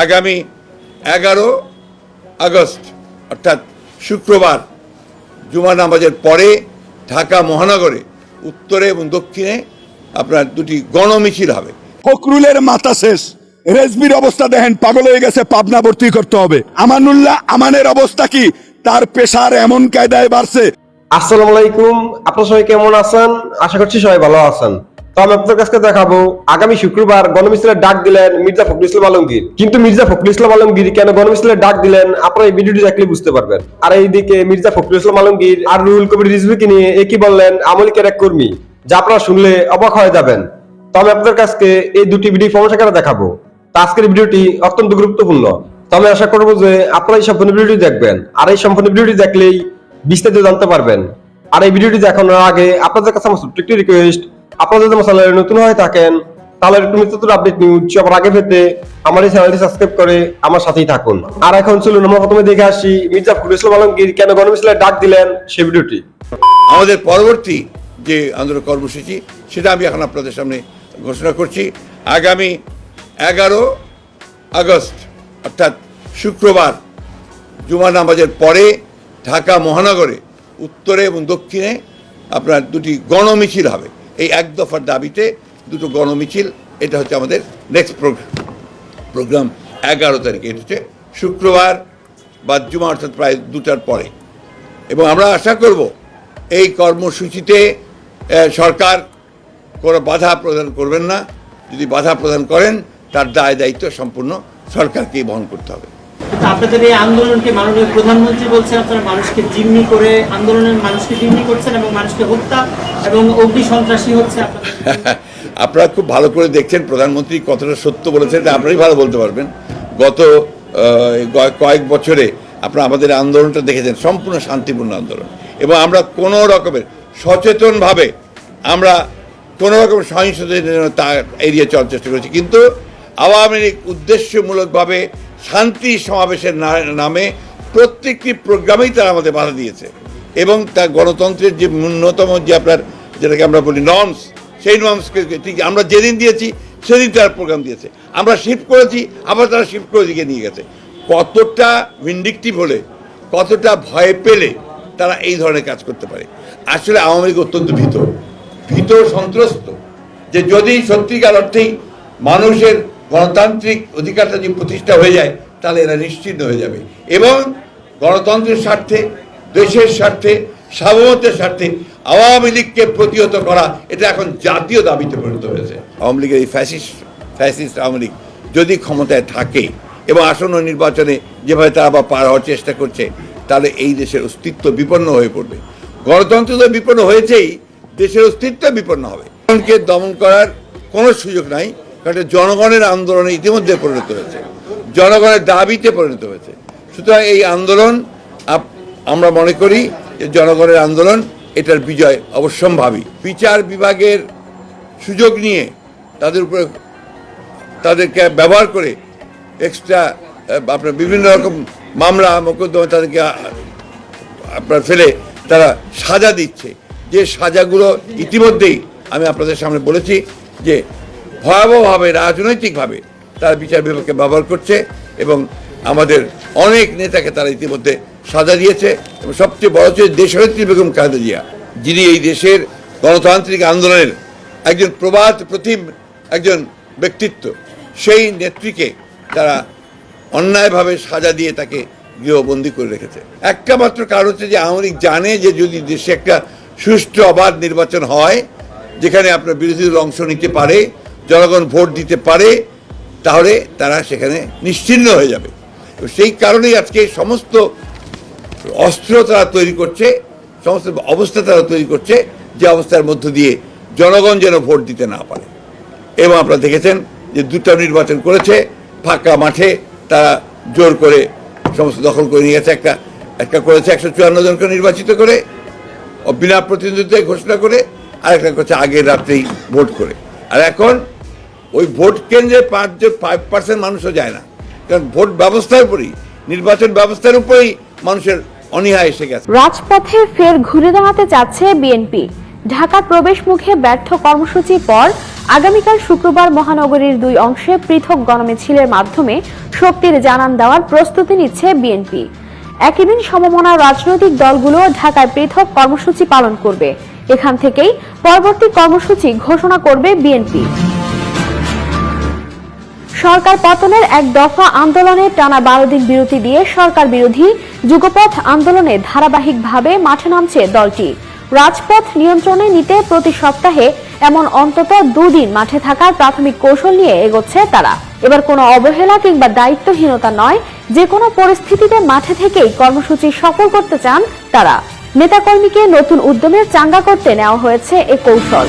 আগামী 11 আগস্ট অর্থাৎ শুক্রবার জুমা নামাজের পরে ঢাকা মহানগরে উত্তরে এবং দক্ষিণে আপনার দুটি গণমিছিল হবে। ফখরুলের মাথা শেষ, রেজবির অবস্থা দেখেন, পাগল হয়ে গেছে, পাবনা ভর্তি করতে হবে। আমানুল্লাহ আমানের অবস্থা কি? তার পেশার এমন কায়দায় বাড়ছে। আসসালামু আলাইকুম, আপনারা সবাই কেমন আছেন? আশা করছি সবাই ভালো আছেন। তো আমি আপনাদের কাছে দেখাবো আগামী শুক্রবার গণমিছিলের ডাক দিলেন মির্জা ফখরুল ইসলাম আলমগীর। কিন্তু মির্জা ফখরুল ইসলাম আলমগীর কেন গণমিছিলের ডাক দিলেন আপনারা এই ভিডিওটি দেখলে বুঝতে পারবেন। আর এইদিকে মির্জা ফখরুল ইসলাম আলমগীর আর রুহুল কবির রিজভীকে নিয়ে একই বললেন আওয়ামী লীগের এক কর্মী, যা আপনারা শুনলে অবাক হয়ে যাবেন। তো আমি আপনাদের কাছে এই দুটি ভিডিও ফর্মসাকারে দেখাবো। তো আজকের ভিডিওটি অত্যন্ত গুরুত্বপূর্ণ। তো আমি আশা করবো যে আপনারা এই সম্পূর্ণ ভিডিওটি দেখবেন, আর এই সম্পূর্ণ ভিডিওটি দেখলেই বিস্তারিত জানতে পারবেন। আর এই ভিডিওটি দেখানোর আগে আপনাদের কাছে আমার ছোট্ট একটি রিকোয়েস্ট, আপনারা যদি আমার চ্যানেলে নতুন হয়ে থাকেন তাহলে একটু নিত্য আপডেট নিউজ সবার আগে পেতে আমার এই চ্যানেলটি সাবস্ক্রাইব করে আমার সাথেই থাকুন। আর এখন চলুন আমরা প্রথমে দেখে আসি মির্জা ফখরুল ইসলাম আলমগীর কেন গণমিছিলের ডাক দিলেন সেই ভিডিওটি। আমাদের পরবর্তী যে আন্দোলন কর্মসূচি সেটা আমি এখন আপনাদের সামনে ঘোষণা করছি। আগামী 11 আগস্ট অর্থাৎ শুক্রবার জুমা নামাজের পরে ঢাকা মহানগরে উত্তরে এবং দক্ষিণে আপনার দুটি গণমিছিল হবে। এই এক দফার দাবিতে দুটো গণমিছিল, এটা হচ্ছে আমাদের নেক্সট প্রোগ্রাম 11 তারিখে। এটা হচ্ছে শুক্রবার বা জুমা অর্থাৎ প্রায় 2টার পরে। এবং আমরা আশা করব এই কর্মসূচিতে সরকার কোনো বাধা প্রদান করবেন না। যদি বাধা প্রদান করেন তার দায় দায়িত্ব সম্পূর্ণ সরকারকেই বহন করতে হবে। আপনাদের এই আন্দোলনকে মাননীয় প্রধানমন্ত্রী বলছেন আপনারা মানুষকে জিম্মি করে আন্দোলনের মানুষকে জিম্মি করছেন এবং মানুষকে হত্যা এবং অগ্নি সন্ত্রাসী হচ্ছে। আপনারা খুব ভালো করে দেখছেন প্রধানমন্ত্রী কতটা সত্য বলেছেন, এটা আপনারাই ভালো বলতে পারবেন। গত কয়েক বছরে আপনারা আমাদের আন্দোলনটা দেখেছেন, সম্পূর্ণ শান্তিপূর্ণ আন্দোলন, এবং আমরা কোনো রকমের সচেতনভাবে আমরা কোনো রকমের সহিংসতার তা এড়িয়ে চলার চেষ্টা করেছি। কিন্তু আওয়ামী লীগ উদ্দেশ্যমূলকভাবে শান্তি সমাবেশের নামে প্রত্যেকটি প্রোগ্রামেই তারা আমাদের বাধা দিয়েছে, এবং তার গণতন্ত্রের যে ন্যূনতম যে আপনার যেটাকে আমরা বলি নর্মস, সেই নর্মসকে ঠিক আমরা যেদিন দিয়েছি সেদিন তারা প্রোগ্রাম দিয়েছে। আমরা শিফট করেছি, আবার তারা শিফট করে দিকে নিয়ে গেছে। কতটা ভিন্ডিকটিভ হলে, কতটা ভয় পেলে তারা এই ধরনের কাজ করতে পারে। আসলে আওয়ামী লীগ অত্যন্ত ভীত সন্ত্রস্ত, যে যদি সত্যিকার অর্থেই মানুষের গণতান্ত্রিক অধিকারটা যদি প্রতিষ্ঠা হয়ে যায় তাহলে এরা নিশ্চিন্ন হয়ে যাবে, এবং গণতন্ত্রের স্বার্থে, দেশের স্বার্থে, সার্বভৌমত্বের স্বার্থে আওয়ামী লীগকে প্রতিহত করা এটা এখন জাতীয় দাবিতে পরিণত হয়েছে। আওয়ামী লীগের এই ফ্যাসিস্ট আওয়ামী লীগ যদি ক্ষমতায় থাকে এবং আসন্ন নির্বাচনে যেভাবে তারা আবার পার হওয়ার চেষ্টা করছে, তাহলে এই দেশের অস্তিত্ব বিপন্ন হয়ে পড়বে। গণতন্ত্র তো বিপন্ন হয়েছেই, দেশের অস্তিত্ব বিপন্ন হবে। জনগণকে দমন করার কোনো সুযোগ নাই, কারণ জনগণের আন্দোলনে ইতিমধ্যে পরিণত হয়েছে, জনগণের দাবিতে পরিণত হয়েছে। সুতরাং এই আন্দোলন আমরা মনে করি যে জনগণের আন্দোলন, এটার বিজয় অবশ্যম্ভাবী। বিচার বিভাগের সুযোগ নিয়ে তাদের উপরে তাদেরকে ব্যবহার করে এক্সট্রা আপনার বিভিন্ন রকম মামলা মোকদ্দমা তাদেরকে আপনার ফেলে তারা সাজা দিচ্ছে, যে সাজাগুলো ইতিমধ্যেই আমি আপনাদের সামনে বলেছি যে ভয়াবহভাবে রাজনৈতিকভাবে তারা বিচার বিভাগকে ব্যবহার করছে, এবং আমাদের অনেক নেতাকে তারা ইতিমধ্যে সাজা দিয়েছে। এবং সবচেয়ে বড় হচ্ছে দেশনেত্রী বেগম খালেদা জিয়া, যিনি এই দেশের গণতান্ত্রিক আন্দোলনের একজন প্রবাদ প্রতিম একজন ব্যক্তিত্ব, সেই নেত্রীকে তারা অন্যায়ভাবে সাজা দিয়ে তাকে গৃহবন্দী করে রেখেছে। একটা মাত্র কারণ হচ্ছে যে আওয়ামী লীগ জানে যে যদি দেশে একটা সুষ্ঠু অবাধ নির্বাচন হয়, যেখানে আপনার বিরোধী দল অংশ নিতে পারে, জনগণ ভোট দিতে পারে, তাহলে তারা সেখানে নিশ্চিহ্ন হয়ে যাবে। তো সেই কারণেই আজকে সমস্ত অস্ত্র তারা তৈরি করছে, সমস্ত অবস্থা তারা তৈরি করছে, যে অবস্থার মধ্য দিয়ে জনগণ যেন ভোট দিতে না পারে। এবং আপনারা দেখেছেন যে 2টা নির্বাচন করেছে, ফাঁকা মাঠে তারা জোর করে সমস্ত দখল করে নিয়ে গেছে। একটা করেছে 154 জনকে নির্বাচিত করে বিনা প্রতিদ্বন্দ্বিতায় ঘোষণা করে, আর একটা করছে আগের রাত্রেই ভোট করে। আর এখন ওই ভোট কেন্দ্রে 5% মানুষও যায় না, কারণ ভোট ব্যবস্থার উপরেই, নির্বাচন ব্যবস্থার উপরেই মানুষের অনীহা এসে গেছে। রাজপথে ফের ঘুরে দাঁড়াতে চাচ্ছে বিএনপি। ঢাকার প্রবেশ মুখে ব্যর্থ কর্মসূচির পর আগামীকাল শুক্রবার মহানগরীর দুই অংশে পৃথক গণমিছিলের মাধ্যমে শক্তির জানান দেওয়ার প্রস্তুতি নিচ্ছে বিএনপি। একই দিন সমমনা রাজনৈতিক দলগুলো ঢাকায় পৃথক কর্মসূচি পালন করবে। এখান থেকেই পরবর্তী কর্মসূচি ঘোষণা করবে বিএনপি। সরকার পতনের এক দফা আন্দোলনে টানা 12 দিন বিরতি দিয়ে সরকার বিরোধী যুগপথ আন্দোলনে ধারাবাহিকভাবে মাঠে নামছে দলটি। রাজপথ নিয়ন্ত্রণে নিতে প্রতি সপ্তাহে এমন অন্তত 2 দিন মাঠে থাকার প্রাথমিক কৌশল নিয়ে এগোচ্ছে তারা। এবার কোনো অবহেলা কিংবা দায়িত্বহীনতা নয়, যে কোনো পরিস্থিতিতে মাঠে থেকেই কর্মসূচি সফল করতে চান তারা। নেতাকর্মীকে নতুন উদ্যমে চাঙ্গা করতে নেওয়া হয়েছে এ কৌশল।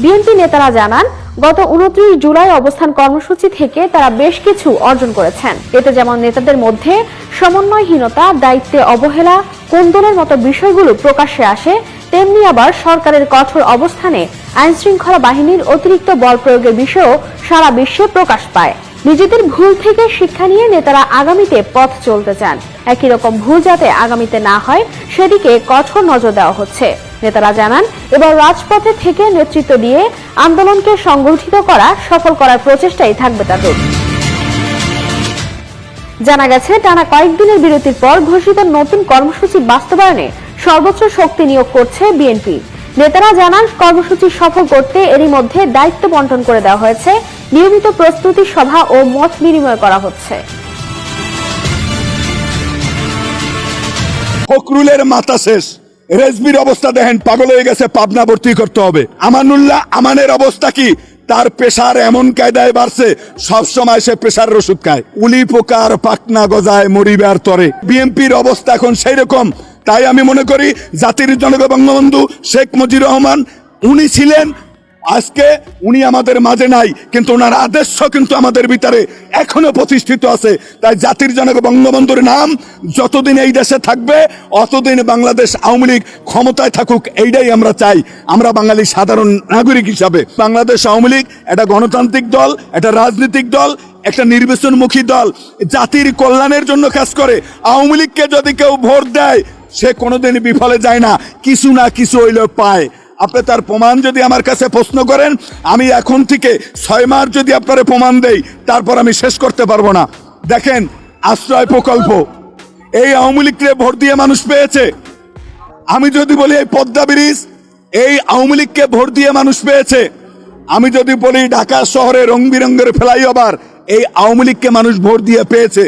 বিএনপি নেতারা জানান, গত 29 জুলাই অবস্থান কর্মসূচি থেকে তারা বেশ কিছু অর্জন করেছেন। এতে যেমন নেতাদের মধ্যে সমন্বয়হীনতা, দায়িত্বে অবহেলা, কোন্দলের মতো বিষয়গুলো প্রকাশ্যে আসে, তেমনি আবার সরকারের কঠোর অবস্থানে আইনশৃঙ্খলা বাহিনীর অতিরিক্ত বল প্রয়োগের বিষয়ও সারা বিশ্বে প্রকাশ পায়। নিজেদের ভুল থেকে শিক্ষা নিয়ে নেতারা আগামীতে পথ চলতে চান। একই রকম ভুল যাতে আগামীতে না হয় সেদিকে কঠোর নজর দেওয়া হচ্ছে। নেতারা জানান, এবার রাজপথে থেকে নেতৃত্ব দিয়ে আন্দোলনকে সংগঠিত করা, সফল করার প্রচেষ্টাই থাকবে তাদের। জানা গেছে, টানা কয়েকদিনের বিরতির পর ঘোষিত নতুন কর্মসূচি বাস্তবায়নে সর্বোচ্চ শক্তি নিয়োগ করছে বিএনপি। নেতারা জানান, কর্মসূচি সফল করতে এরই মধ্যে দায়িত্ব বন্টন করে দেওয়া হয়েছে, নিয়মিত প্রস্তুতি সভা ও মত বিনিময় করা হচ্ছে। ফখরুলের মাথা শেষ, রেজবির অবস্থা দেখেন, পাগল হয়ে গেছে, পাবনা ভর্তি করতে হবে। আমানুল্লাহ আমানের অবস্থা কি? তার প্রেসার এমন কায়দায় বাড়ছে, সব সময় সে প্রেসারের ওষুধ খায়। উলি পোকার পাকনা গজায় মরিবার তরে। বিএনপির অবস্থা এখন সেই রকম। তাই আমি মনে করি জাতির জনক বঙ্গবন্ধু শেখ মুজিবুর রহমান উনি ছিলেন, আজকে উনি আমাদের মাঝে নাই, কিন্তু ওনার আদর্শ কিন্তু আমাদের ভিতরে এখনো প্রতিষ্ঠিত আছে। তাই জাতির জনক বঙ্গবন্ধুর নাম যতদিন এই দেশে থাকবে, অতদিন বাংলাদেশ আওয়ামী লীগ ক্ষমতায় থাকুক, এইটাই আমরা চাই। আমরা বাঙালি সাধারণ নাগরিক হিসাবে বাংলাদেশ আওয়ামী লীগ একটা গণতান্ত্রিক দল, একটা রাজনৈতিক দল, একটা নির্বাচনমুখী দল, জাতির কল্যাণের জন্য কাজ করে। আওয়ামী লীগকে যদি কেউ ভোট দেয়, সে কোনোদিন বিফলে যায় না, কিছু না কিছু হইলে পায়। আপনি তার প্রমাণ যদি আমার কাছে প্রশ্ন করেন, আমি এখন থেকে 6 মাস যদি আপনার প্রমাণ দেই, তারপর আমি শেষ করতে পারবো না। দেখেন, আশ্রয় প্রকল্প এই আওয়ামী লীগকে ভোট দিয়ে মানুষ পেয়েছে। আমি যদি বলি এই পদ্মা ব্রিজ, এই আওয়ামী লীগকে ভোট দিয়ে মানুষ পেয়েছে। আমি যদি বলি ঢাকা শহরে রং বিরঙ্গের ফ্লাইওভার, এই আওয়ামী লীগকে মানুষ ভোট দিয়ে পেয়েছে।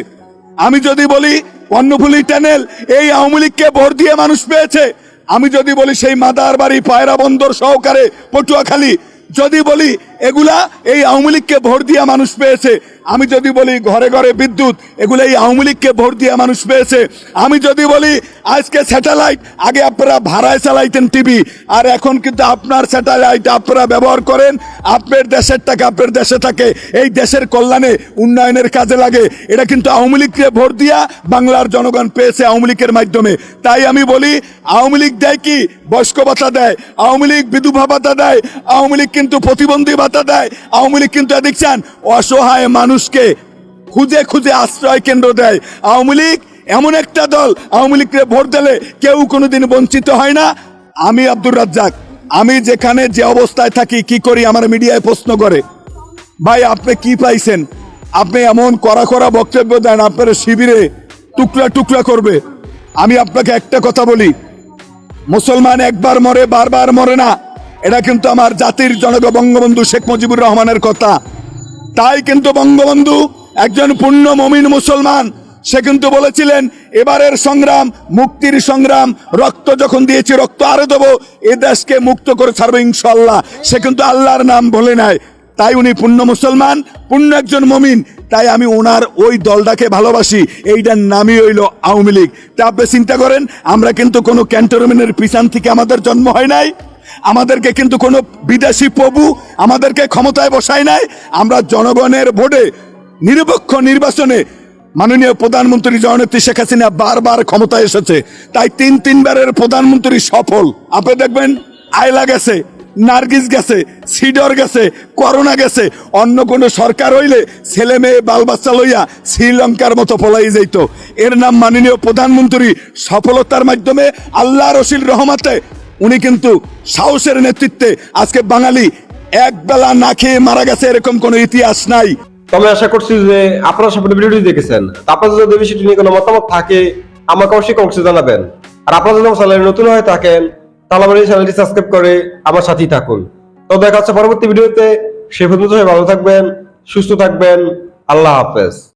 আমি যদি বলি কর্ণফুলী টানেল, এই আওয়ামী লীগকে ভোট দিয়ে মানুষ পেয়েছে। আমি যদি বলি সেই মাদার বাড়ি, পায়রা বন্দর সহকারে পটুয়াখালী, যদি বলি এগুলা এই আওয়ামী লীগকে ভোট দিয়ে মানুষ পেয়েছে। আমি যদি বলি ঘরে ঘরে বিদ্যুৎ, এগুলো এই আওয়ামী লীগকে ভোট দিয়ে মানুষ পেয়েছে। আমি যদি বলি আজকে স্যাটেলাইট, আগে আপনারা ভাড়ায় চালাইতেন টিভি, আর এখন কিন্তু আপনার স্যাটেলাইট আপনারা ব্যবহার করেন, আপনার দেশের টাকা আপনার দেশে থাকে, এই দেশের কল্যাণে উন্নয়নের কাজে লাগে। এটা কিন্তু আওয়ামী লীগকে ভোট দিয়া বাংলার জনগণ পেয়েছে আওয়ামী লীগের মাধ্যমে। তাই আমি বলি, আওয়ামী লীগ দেয় কি? বয়স্ক ভাতা দেয়, আওয়ামী লীগ বিধবা ভাতা দেয়, আওয়ামী লীগ কিন্তু প্রতিবন্ধী ভাতা দেয়, আওয়ামী লীগ কিন্তু দেখছেন অসহায় মানুষকে খুঁজে খুঁজে আশ্রয় কেন্দ্র দেয়। আওয়ামী লীগ এমন একটা দল, আওয়ামী লীগকে ভোট দিলে কেউ কোনোদিন বঞ্চিত হয় না। আমি আব্দুর রাজ্জাক, আমি যেখানে যে অবস্থায় থাকি, কি করি, আমার মিডিয়ায় প্রশ্ন করে, ভাই আপনি কি পাইছেন? আপনি এমন কড়া কড়া বক্তব্য দেন, আপনার শিবিরে টুকরা টুকরা করবে। আমি আপনাকে একটা কথা বলি, মুসলমান একবার মরে বারবার মরে না। এটা কিন্তু আমার জাতির জনক বঙ্গবন্ধু শেখ মুজিবুর রহমানের কথা। তাই কিন্তু বঙ্গবন্ধু একজন পূর্ণ মুমিন মুসলমান, সে কিন্তু বলেছিলেন এবারের সংগ্রাম মুক্তির সংগ্রাম, রক্ত যখন দিয়েছি রক্ত আরো দেবো, এ দেশকে মুক্ত করে ছাড়বো ইনশাল্লাহ। সে কিন্তু আল্লাহর নাম বলে নাই। তাই উনি পূর্ণ মুসলমান, পূর্ণ একজন মুমিন। তাই আমি ওনার ওই দলটাকে ভালোবাসি, এইটার নামই হইল আওয়ামী লীগ। তা আপনি চিন্তা করেন, আমরা কিন্তু কোনো ক্যান্টনমেন্টের পিছন থেকে আমাদের জন্ম হয় নাই, আমাদেরকে কিন্তু কোনো বিদেশি প্রভু আমাদেরকে ক্ষমতায় বসায় নাই। আমরা জনগণের ভোটে নিরপেক্ষ নির্বাচনে মাননীয় প্রধানমন্ত্রী জননেত্রী শেখ হাসিনা বারবার ক্ষমতায় এসেছে। তাই 3 বারের প্রধানমন্ত্রী সফল। আপনি দেখবেন আয়লা গেছে, নার্গিস গেছে, সিডর গেছে, করোনা গেছে, অন্য কোনো সরকার হইলে ছেলে মেয়ে বাল বাচ্চা লইয়া শ্রীলঙ্কার মতো পলাই যাইত। এর নাম মাননীয় প্রধানমন্ত্রী সফলতার মাধ্যমে আল্লাহ রশিল রহমতে উনি কিন্তু সাহসের নেতৃত্বে আজকে বাঙালি এক বেলা না খেয়ে মারা গেছে এরকম কোনো ইতিহাস নাই। তো আমি আশা করছি যে আপনারা সবাই ভিডিওটি দেখেছেন। আপনাদের যদি বিষয়টি নিয়ে কোনো মতামত থাকে আমাকে অবশ্যই কমেন্টে জানাবেন। আর আপনারা যদি আমার চ্যানেলে নতুন হয়ে থাকেন তাহলে আমার এই চ্যানেলটি সাবস্ক্রাইব করে আমার সাথেই থাকুন। তো দেখা হচ্ছে পরবর্তী ভিডিওতে। সে পর্যন্ত সবাই ভালো থাকবেন, সুস্থ থাকবেন। আল্লাহ হাফেজ।